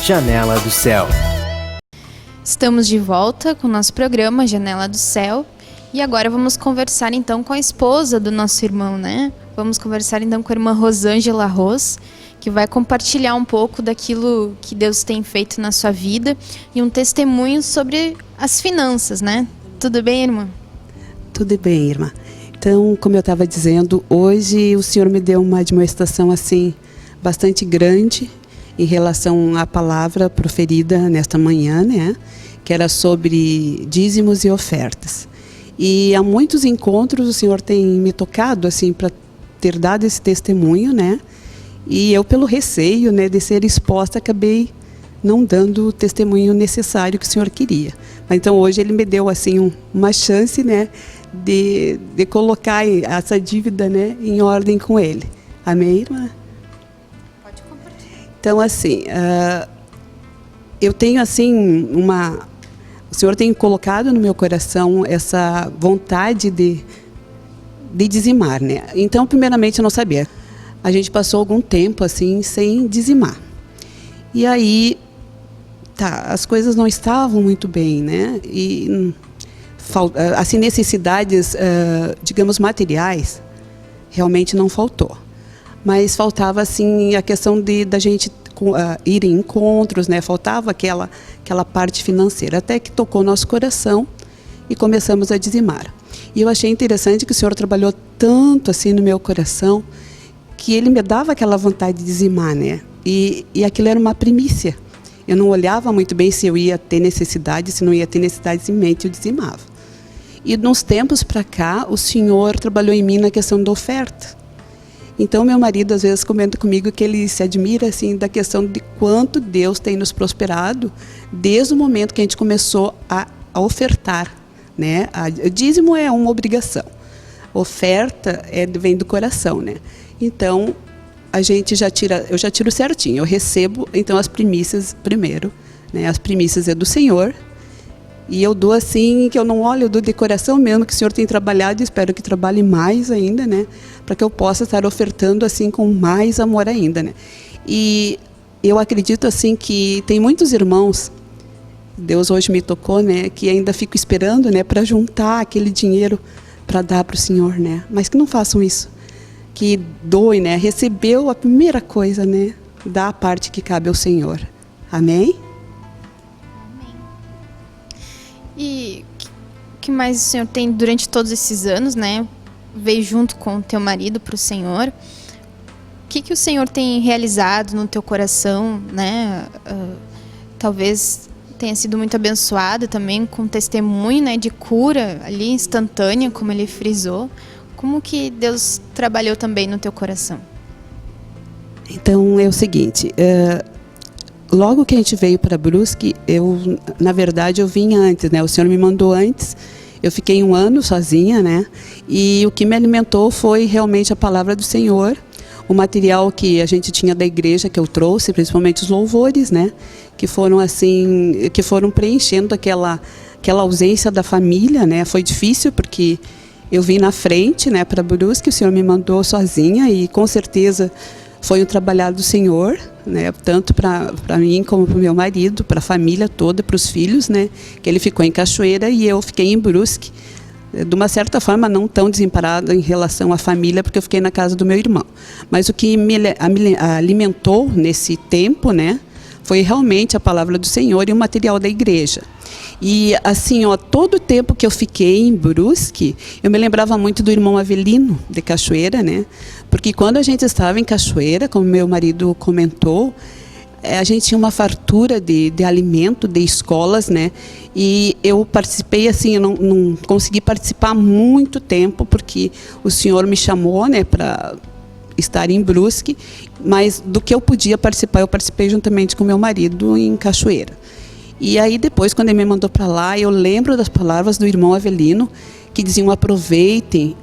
Janela do Céu. Estamos de volta com o nosso programa Janela do Céu e agora vamos conversar então com a esposa do nosso irmão, né? Vamos conversar então com a irmã Rosângela Ros, que vai compartilhar um pouco daquilo que Deus tem feito na sua vida e um testemunho sobre as finanças, né? Tudo bem, irmã? Tudo bem, irmã. Então, como eu estava dizendo, hoje o Senhor me deu uma demonstração assim bastante grande em relação à palavra proferida nesta manhã, né? Que era sobre dízimos e ofertas. E há muitos encontros o Senhor tem me tocado assim para ter dado esse testemunho, né? E eu, pelo receio, né, de ser exposta, acabei não dando o testemunho necessário que o Senhor queria. Mas, então hoje Ele me deu assim uma chance, né, de colocar essa dívida, né, em ordem com Ele. Amém, irmã? Pode compartilhar. Então, assim, eu tenho assim o Senhor tem colocado no meu coração essa vontade de dizimar, né? Então, primeiramente, eu não sabia. A gente passou algum tempo assim sem dizimar. E aí, as coisas não estavam muito bem, né? E assim, necessidades, digamos, materiais, realmente não faltou. Mas faltava assim a questão da gente ir em encontros, né? Faltava aquela parte financeira, até que tocou nosso coração e começamos a dizimar. E eu achei interessante que o Senhor trabalhou tanto assim no meu coração que Ele me dava aquela vontade de dizimar, né? E aquilo era uma primícia. Eu não olhava muito bem se eu ia ter necessidade, se não ia ter necessidade, em mente eu dizimava. E nos tempos para cá, o Senhor trabalhou em mim na questão da oferta. Então, meu marido às vezes comenta comigo que ele se admira assim da questão de quanto Deus tem nos prosperado desde o momento que a gente começou a ofertar, né? O dízimo é uma obrigação. Oferta vem do coração, né? Então, eu já tiro certinho. Eu recebo, então, as primícias primeiro, né? As primícias é do Senhor. E eu dou assim, que eu não olho, eu dou de coração mesmo, que o Senhor tem trabalhado e espero que trabalhe mais ainda, né? Para que eu possa estar ofertando assim com mais amor ainda, né? E eu acredito assim que tem muitos irmãos, Deus hoje me tocou, né? Que ainda fico esperando, né? Para juntar aquele dinheiro para dar para o Senhor, né? Mas que não façam isso. Que doem, né? Recebeu a primeira coisa, né? Dá a parte que cabe ao Senhor. Amém? E o que mais o Senhor tem durante todos esses anos, né? Veio junto com o teu marido para o Senhor. O que o Senhor tem realizado no teu coração, né? Talvez tenha sido muito abençoado também com testemunho, né, de cura ali instantânea, como ele frisou. Como que Deus trabalhou também no teu coração? Então, é o seguinte, logo que a gente veio para Brusque, na verdade, eu vim antes, né? O Senhor me mandou antes, eu fiquei 1 ano sozinha, né? E o que me alimentou foi realmente a palavra do Senhor, o material que a gente tinha da igreja, que eu trouxe, principalmente os louvores, né? Que foram assim, que foram preenchendo aquela ausência da família, né? Foi difícil porque eu vim na frente, né, para Brusque, o Senhor me mandou sozinha e com certeza foi um trabalhar do Senhor, né, tanto para mim como para o meu marido, para a família toda, para os filhos, né, que ele ficou em Cachoeira e eu fiquei em Brusque, de uma certa forma não tão desamparada em relação à família, porque eu fiquei na casa do meu irmão. Mas o que me alimentou nesse tempo, né, foi realmente a palavra do Senhor e o material da igreja. E assim, todo o tempo que eu fiquei em Brusque, eu me lembrava muito do irmão Avelino, de Cachoeira, né? Porque quando a gente estava em Cachoeira, como meu marido comentou, a gente tinha uma fartura de alimento, de escolas, né? E eu participei, assim, eu não consegui participar muito tempo, porque o Senhor me chamou, né, para estar em Brusque, mas do que eu podia participar, eu participei juntamente com meu marido em Cachoeira. E aí depois, quando ele me mandou para lá, eu lembro das palavras do irmão Avelino, que diziam: aproveitem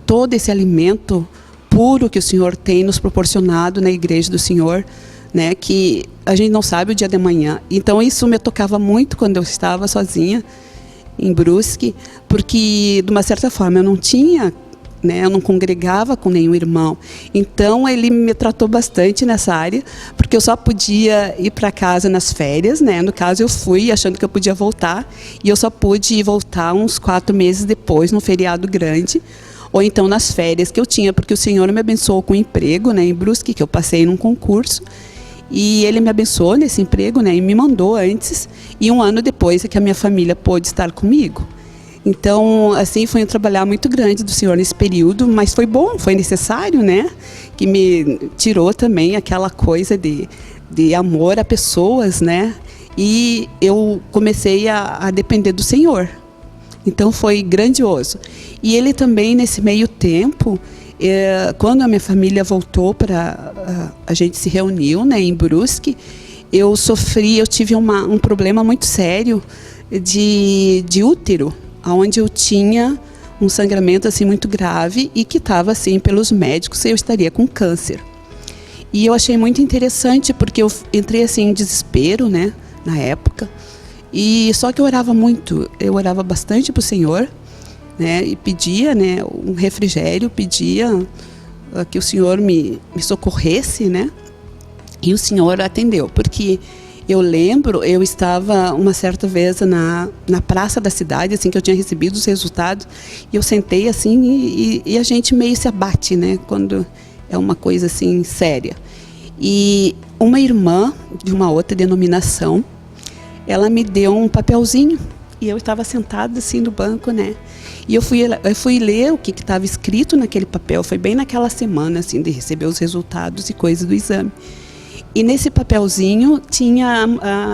todo esse alimento puro que o Senhor tem nos proporcionado na igreja do Senhor, né, que a gente não sabe o dia de amanhã. Então isso me tocava muito quando eu estava sozinha em Brusque, porque de uma certa forma eu não tinha né? Eu não congregava com nenhum irmão. Então, ele me tratou bastante nessa área, porque eu só podia ir para casa nas férias, né? No caso, eu fui achando que eu podia voltar, e eu só pude voltar uns 4 meses depois, num feriado grande, ou então nas férias que eu tinha, porque o Senhor me abençoou com um emprego, né, em Brusque, que eu passei num concurso, e Ele me abençoou nesse emprego, né, e me mandou antes, e 1 ano depois é que a minha família pôde estar comigo. Então, assim, foi um trabalhar muito grande do Senhor nesse período, mas foi bom, foi necessário, né? Que me tirou também aquela coisa de amor a pessoas, né? E eu comecei a depender do Senhor. Então, foi grandioso. E Ele também, nesse meio tempo, quando a minha família voltou para... A gente se reuniu, né, em Brusque, eu tive um problema muito sério de útero, onde eu tinha um sangramento assim muito grave e que estava assim pelos médicos eu estaria com câncer. E eu achei muito interessante porque eu entrei assim em desespero, né, na época. E só que eu orava muito, eu orava bastante para o Senhor, né, e pedia, né, um refrigério, pedia que o Senhor me socorresse, né. E o Senhor atendeu, porque eu lembro, eu estava uma certa vez na praça da cidade, assim, que eu tinha recebido os resultados, e eu sentei assim e a gente meio se abate, né, quando é uma coisa assim séria. E uma irmã de uma outra denominação, ela me deu um papelzinho, e eu estava sentada assim no banco, né, e eu fui ler o que estava escrito naquele papel, foi bem naquela semana, assim, de receber os resultados e coisas do exame. E nesse papelzinho tinha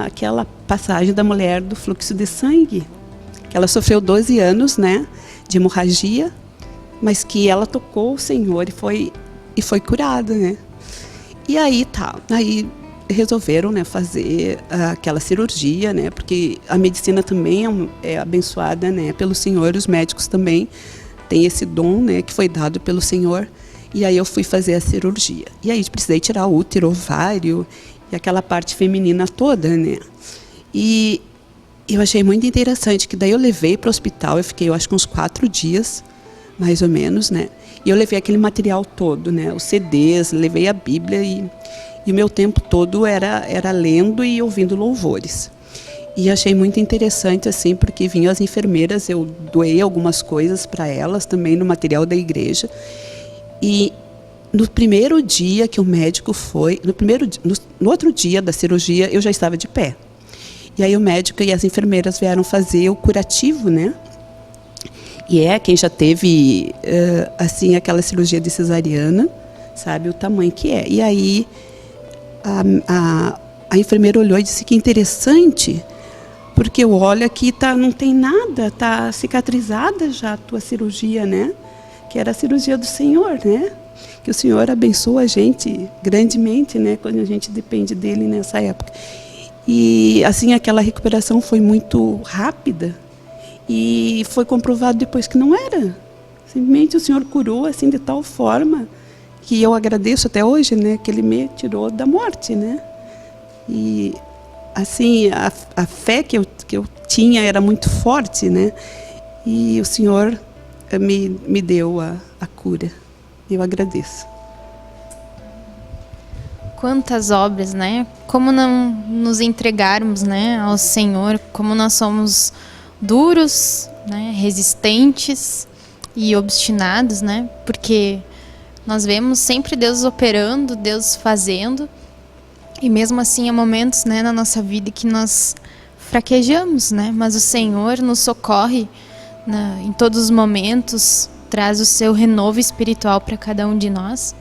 aquela passagem da mulher do fluxo de sangue, que ela sofreu 12 anos, né, de hemorragia, mas que ela tocou o Senhor e foi curada, né. E aí aí resolveram, né, fazer aquela cirurgia, né, porque a medicina também é abençoada, né, pelo Senhor, os médicos também têm esse dom, né, que foi dado pelo Senhor. E aí eu fui fazer a cirurgia. E aí precisei tirar o útero, ovário e aquela parte feminina toda, né? E eu achei muito interessante que daí eu levei para o hospital, eu fiquei, eu acho que uns 4 dias, mais ou menos, né? E eu levei aquele material todo, né? Os CDs, levei a Bíblia e o meu tempo todo era lendo e ouvindo louvores. E achei muito interessante, assim, porque vinham as enfermeiras, eu doei algumas coisas para elas também no material da igreja. E no primeiro dia que o médico foi, no outro dia da cirurgia, eu já estava de pé. E aí o médico e as enfermeiras vieram fazer o curativo, né? E quem já teve, assim, aquela cirurgia de cesariana, sabe o tamanho que é. E aí a enfermeira olhou e disse que interessante, porque eu olho aqui, não tem nada, está cicatrizada já a tua cirurgia, né? Que era a cirurgia do Senhor, né? Que o Senhor abençoa a gente grandemente, né? Quando a gente depende dele nessa época. E assim, aquela recuperação foi muito rápida e foi comprovado depois que não era. Simplesmente o Senhor curou assim de tal forma que eu agradeço até hoje, né? Que Ele me tirou da morte, né? E assim, a fé que eu tinha era muito forte, né? E o Senhor me deu a cura. Eu agradeço. Quantas obras, né? Como não nos entregarmos, né, ao Senhor, como nós somos duros, né, resistentes e obstinados, né? Porque nós vemos sempre Deus operando, Deus fazendo, e mesmo assim há momentos, né, na nossa vida que nós fraquejamos, né? Mas o Senhor nos socorre em todos os momentos, traz o seu renovo espiritual para cada um de nós,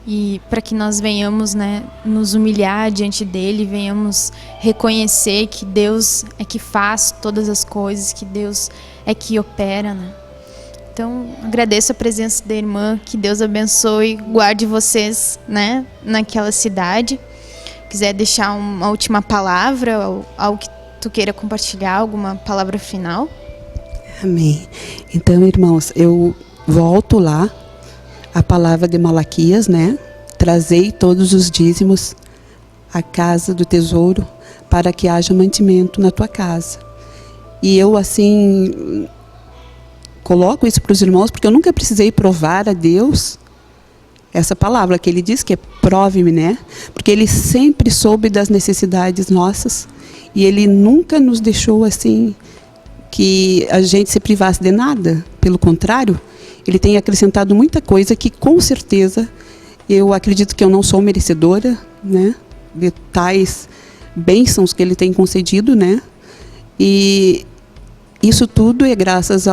e para que nós venhamos, né, nos humilhar diante dele, venhamos reconhecer que Deus é que faz todas as coisas, que Deus é que opera, né? Então, agradeço a presença da irmã, que Deus abençoe e guarde vocês, né, naquela cidade. Quiser deixar uma última palavra, ou algo que tu queira compartilhar, alguma palavra final? Amém. Então, irmãos, eu volto lá, a palavra de Malaquias, né? Trazei todos os dízimos à casa do tesouro, para que haja mantimento na tua casa. E eu, assim, coloco isso para os irmãos porque eu nunca precisei provar a Deus essa palavra que Ele diz que é prove-me, né? Porque Ele sempre soube das necessidades nossas e Ele nunca nos deixou assim que a gente se privasse de nada. Pelo contrário, Ele tem acrescentado muita coisa que com certeza eu acredito que eu não sou merecedora, né? De tais bênçãos que Ele tem concedido, né? E isso tudo é graças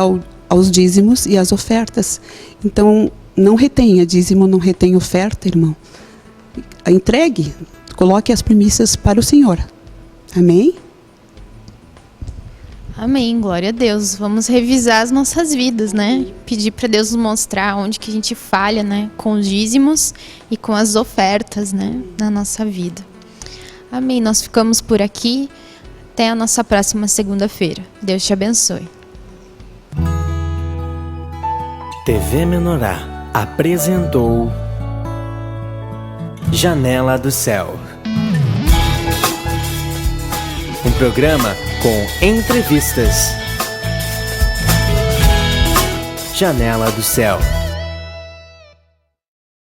aos dízimos e às ofertas. Então, não retenha dízimo, não retenha oferta, irmão. Entregue, coloque as primícias para o Senhor. Amém? Amém, glória a Deus. Vamos revisar as nossas vidas, né? Pedir para Deus nos mostrar onde que a gente falha, né? Com os dízimos e com as ofertas, né? Na nossa vida. Amém. Nós ficamos por aqui. Até a nossa próxima segunda-feira. Deus te abençoe. TV Menorá apresentou Janela do Céu. Um programa com entrevistas. Janela do Céu.